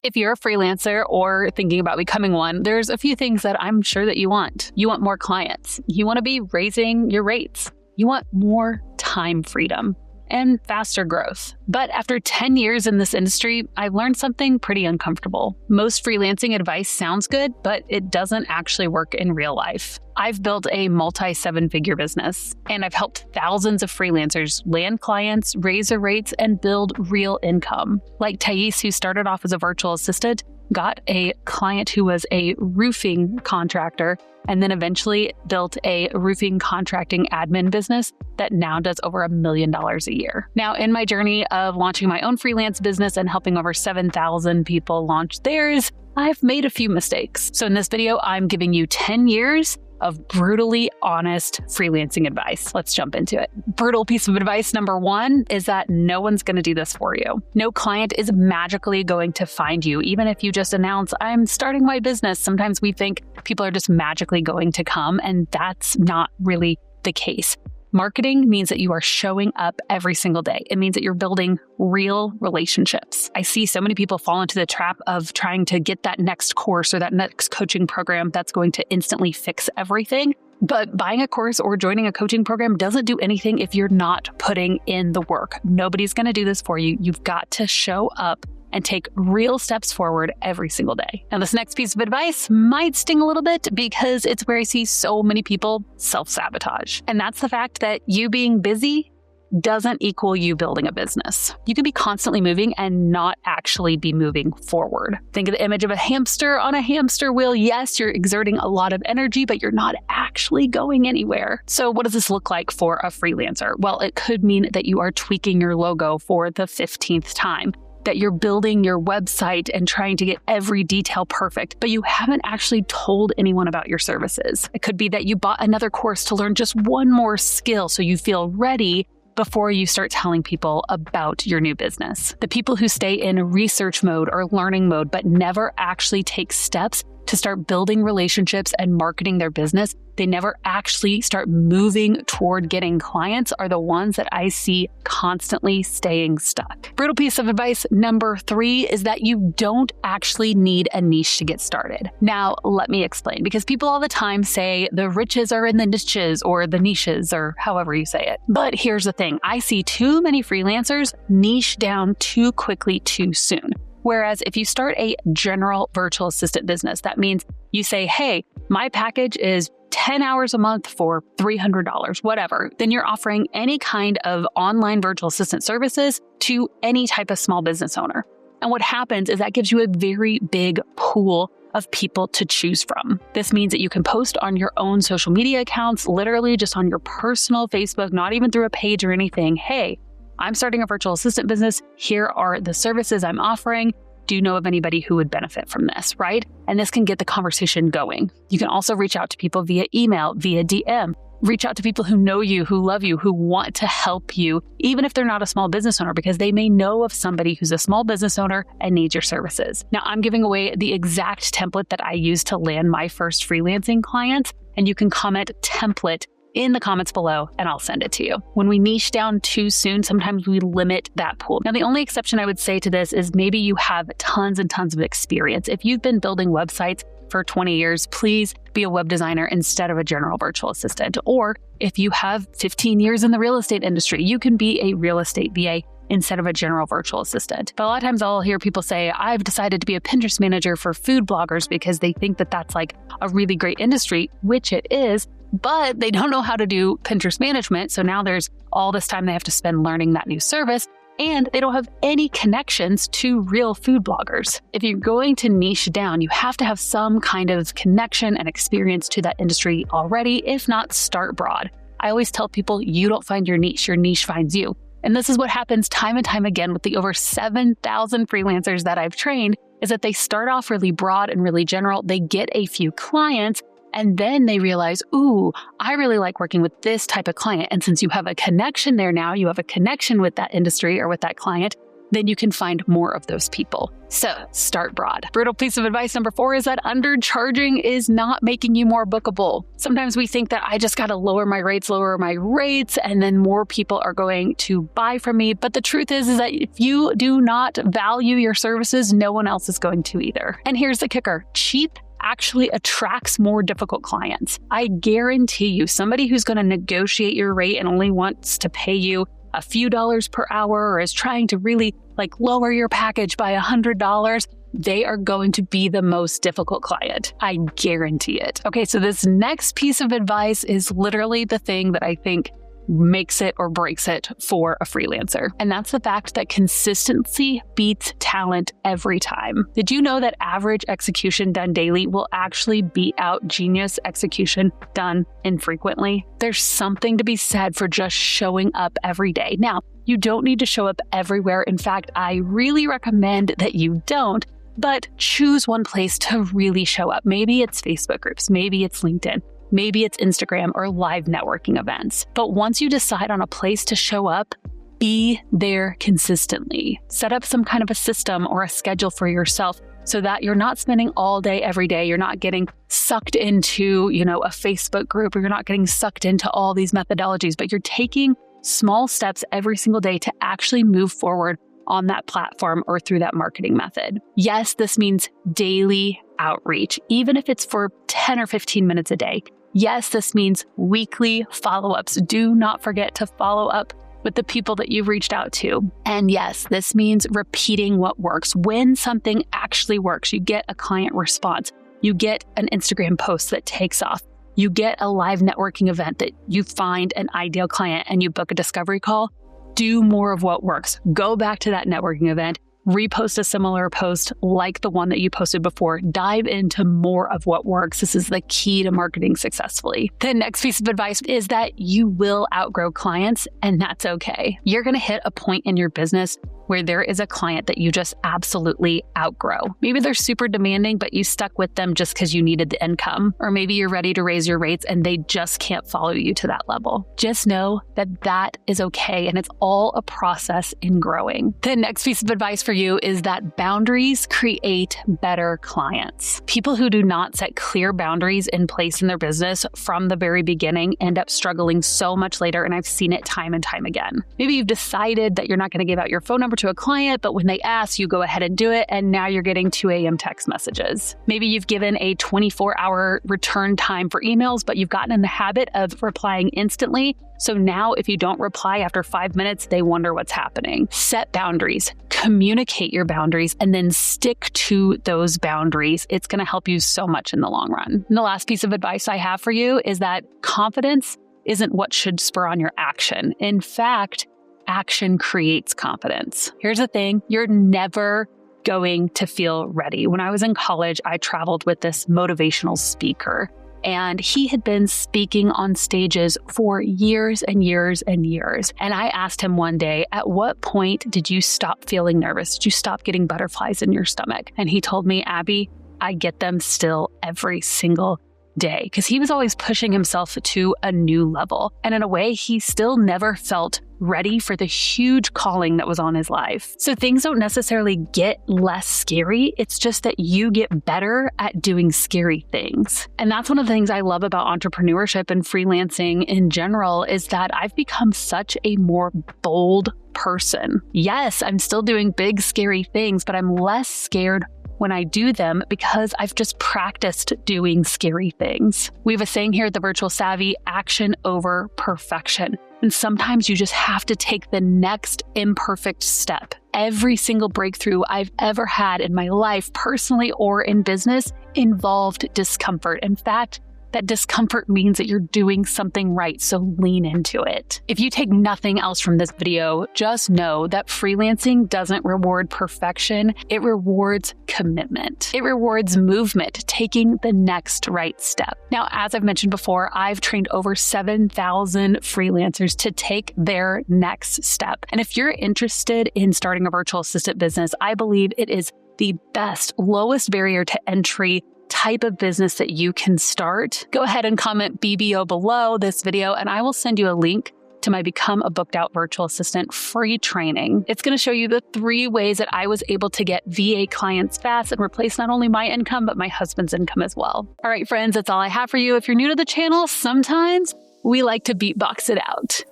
If you're a freelancer or thinking about becoming one, there's a few things that I'm sure that you want. You want more clients. You want to be raising your rates. You want more time freedom and faster growth. But after 10 years in this industry, I've learned something pretty uncomfortable. Most freelancing advice sounds good, but it doesn't actually work in real life. I've built a multi-7-figure business, and I've helped thousands of freelancers land clients, raise their rates, and build real income. Like Thais, who started off as a virtual assistant, got a client who was a roofing contractor, and then eventually built a roofing contracting admin business that now does over $1 million a year. Now, in my journey of launching my own freelance business and helping over 7,000 people launch theirs, I've made a few mistakes. So in this video, I'm giving you 10 years of brutally honest freelancing advice. Let's jump into it. Brutal piece of advice number 1 is that no one's going to do this for you. No client is magically going to find you. Even if you just announce, I'm starting my business, sometimes we think people are just magically going to come, and that's not really the case. Marketing means that you are showing up every single day. It means that you're building real relationships. I see so many people fall into the trap of trying to get that next course or that next coaching program that's going to instantly fix everything. But buying a course or joining a coaching program doesn't do anything if you're not putting in the work. Nobody's going to do this for you. You've got to show up and take real steps forward every single day. Now, this next piece of advice might sting a little bit because it's where I see so many people self-sabotage. And that's the fact that you being busy doesn't equal you building a business. You can be constantly moving and not actually be moving forward. Think of the image of a hamster on a hamster wheel. Yes, you're exerting a lot of energy, but you're not actually going anywhere. So what does this look like for a freelancer? Well, it could mean that you are tweaking your logo for the 15th time, that you're building your website and trying to get every detail perfect, but you haven't actually told anyone about your services. It could be that you bought another course to learn just one more skill so you feel ready before you start telling people about your new business. The people who stay in research mode or learning mode, but never actually take steps to start building relationships and marketing their business, they never actually start moving toward getting clients, are the ones that I see constantly staying stuck. Brutal piece of advice number 3 is that you don't actually need a niche to get started. Now, let me explain, because people all the time say the riches are in the niches or the niches or however you say it. But here's the thing. I see too many freelancers niche down too quickly too soon. Whereas if you start a general virtual assistant business, that means you say, hey, my package is 10 hours a month for $300, whatever. Then you're offering any kind of online virtual assistant services to any type of small business owner. And what happens is that gives you a very big pool of people to choose from. This means that you can post on your own social media accounts, literally just on your personal Facebook, not even through a page or anything. Hey, I'm starting a virtual assistant business. Here are the services I'm offering. Do you know of anybody who would benefit from this, right? And this can get the conversation going. You can also reach out to people via email, via DM. Reach out to people who know you, who love you, who want to help you, even if they're not a small business owner, because they may know of somebody who's a small business owner and needs your services. Now, I'm giving away the exact template that I used to land my first freelancing clients, and you can comment template in the comments below and I'll send it to you. When we niche down too soon, sometimes we limit that pool. Now, the only exception I would say to this is maybe you have tons and tons of experience. If you've been building websites for 20 years, please be a web designer instead of a general virtual assistant. Or if you have 15 years in the real estate industry, you can be a real estate VA instead of a general virtual assistant. But a lot of times I'll hear people say, I've decided to be a Pinterest manager for food bloggers because they think that that's like a really great industry, which it is, but they don't know how to do Pinterest management. So now there's all this time they have to spend learning that new service, and they don't have any connections to real food bloggers. If you're going to niche down, you have to have some kind of connection and experience to that industry already. If not, start broad. I always tell people, you don't find your niche finds you. And this is what happens time and time again with the over 7,000 freelancers that I've trained, is that they start off really broad and really general. They get a few clients, and then they realize, ooh, I really like working with this type of client. And since you have a connection there now, you have a connection with that industry or with that client, then you can find more of those people. So start broad. Brutal piece of advice number 4 is that undercharging is not making you more bookable. Sometimes we think that I just got to lower my rates, and then more people are going to buy from me. But the truth is that if you do not value your services, no one else is going to either. And here's the kicker. Cheap actually attracts more difficult clients. I guarantee you, somebody who's going to negotiate your rate and only wants to pay you a few dollars per hour or is trying to really lower your package by $100, they are going to be the most difficult client. I guarantee it. Okay, so this next piece of advice is literally the thing that I think makes it or breaks it for a freelancer. And that's the fact that consistency beats talent every time. Did you know that average execution done daily will actually beat out genius execution done infrequently? There's something to be said for just showing up every day. Now, you don't need to show up everywhere. In fact, I really recommend that you don't, but choose one place to really show up. Maybe it's Facebook groups, maybe it's LinkedIn. Maybe it's Instagram or live networking events. But once you decide on a place to show up, be there consistently. Set up some kind of a system or a schedule for yourself so that you're not spending all day, every day. You're not getting sucked into, a Facebook group, or you're not getting sucked into all these methodologies, but you're taking small steps every single day to actually move forward on that platform or through that marketing method. Yes, this means daily outreach, even if it's for 10 or 15 minutes a day. Yes, this means weekly follow-ups. Do not forget to follow up with the people that you've reached out to. And yes, this means repeating what works. When something actually works, you get a client response, you get an Instagram post that takes off, you get a live networking event that you find an ideal client and you book a discovery call, do more of what works. Go back to that networking event, repost a similar post like the one that you posted before. Dive into more of what works. This is the key to marketing successfully. The next piece of advice is that you will outgrow clients, and that's okay. You're going to hit a point in your business where there is a client that you just absolutely outgrow. Maybe they're super demanding, but you stuck with them just because you needed the income. Or maybe you're ready to raise your rates and they just can't follow you to that level. Just know that that is okay, and it's all a process in growing. The next piece of advice for you is that boundaries create better clients. People who do not set clear boundaries in place in their business from the very beginning end up struggling so much later, and I've seen it time and time again. Maybe you've decided that you're not going to give out your phone number to a client, but when they ask, you go ahead and do it, and now you're getting 2 a.m. text messages. Maybe you've given a 24-hour return time for emails, but you've gotten in the habit of replying instantly. So now if you don't reply after 5 minutes, they wonder what's happening. Set boundaries, communicate your boundaries, and then stick to those boundaries. It's going to help you so much in the long run. And the last piece of advice I have for you is that confidence isn't what should spur on your action. In fact, action creates confidence. Here's the thing, you're never going to feel ready. When I was in college, I traveled with this motivational speaker, and he had been speaking on stages for years and years and years. And I asked him one day, at what point did you stop feeling nervous? Did you stop getting butterflies in your stomach? And he told me, Abby, I get them still every single day, because he was always pushing himself to a new level. And in a way, he still never felt ready for the huge calling that was on his life. So things don't necessarily get less scary. It's just that you get better at doing scary things. And that's one of the things I love about entrepreneurship and freelancing in general, is that I've become such a more bold person. Yes, I'm still doing big, scary things, but I'm less scared when I do them because I've just practiced doing scary things. We have a saying here at the Virtual Savvy, action over perfection. And sometimes you just have to take the next imperfect step. Every single breakthrough I've ever had in my life, personally or in business, involved discomfort. In fact, that discomfort means that you're doing something right, so lean into it. If you take nothing else from this video, just know that freelancing doesn't reward perfection, it rewards commitment. It rewards movement, taking the next right step. Now, as I've mentioned before, I've trained over 7,000 freelancers to take their next step. And if you're interested in starting a virtual assistant business, I believe it is the best, lowest barrier to entry type of business that you can start. Go ahead and comment BBO below this video, and I will send you a link to my Become a Booked Out Virtual Assistant free training. It's going to show you the 3 ways that I was able to get VA clients fast and replace not only my income, but my husband's income as well. All right, friends, that's all I have for you. If you're new to the channel, sometimes we like to beatbox it out.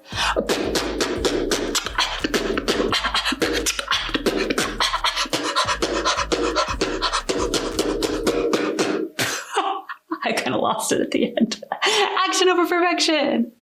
I kind of lost it at the end. Action over perfection.